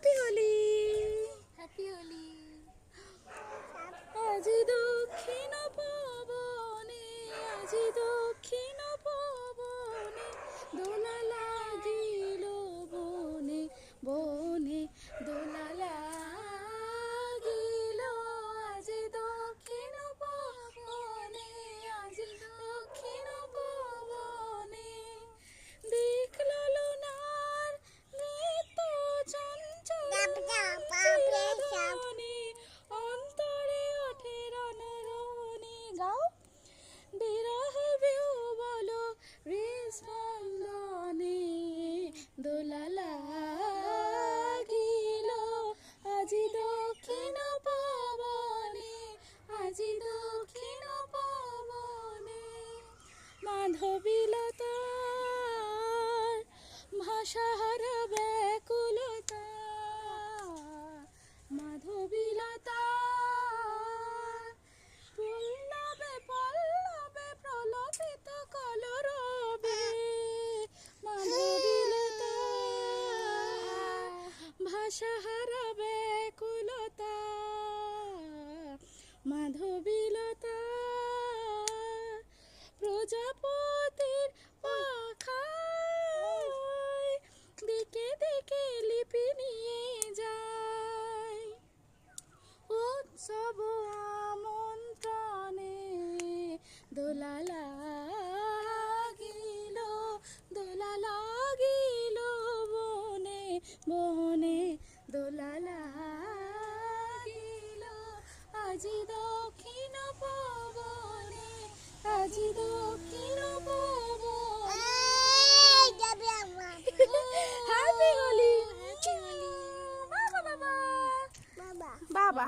Happy Holi. Happy Holi. আজি দক্ষিণ পবনে, আজি দক্ষিণ পবনে দোলা লাগিল বনে বনে, দোলা লাগিল আজি দক্ষিণ পবনে, আজি দক্ষিণ পবনে। দেখল লোনার নৃত্য চঞ্চল ধ্বনি, অন্তরে ওঠে রণরণি। গাও। বিরহ বিহ্বল হৃস্পন্দনে দোলা লাগিল আজি দক্ষিণ পবনে, আজি দক্ষিণ পবনে। মাধবীলতার ভাষাহারা ব্যাকুলতা, মাধবীলতা পল্লবে পল্লবে প্রলোভিত কলরবে। মাধবীলতা ভাষাহারা ব্যাকুলতা, মাধবীলতা প্রজাপতির পাখায় দিকে দিকে লিপি নিয়ে যায়। উৎসব আমন্ত্রণে দোলা লাগিল, দোলা লাগিল বনে বনে, দোলা লাগিল আজি দক্ষিণ পবনে, আজি দক্ষিণ পবনে। হ্যাপি হোলি। হ্যাপি হোলি। বাবা বাবা বাবা। বাবা।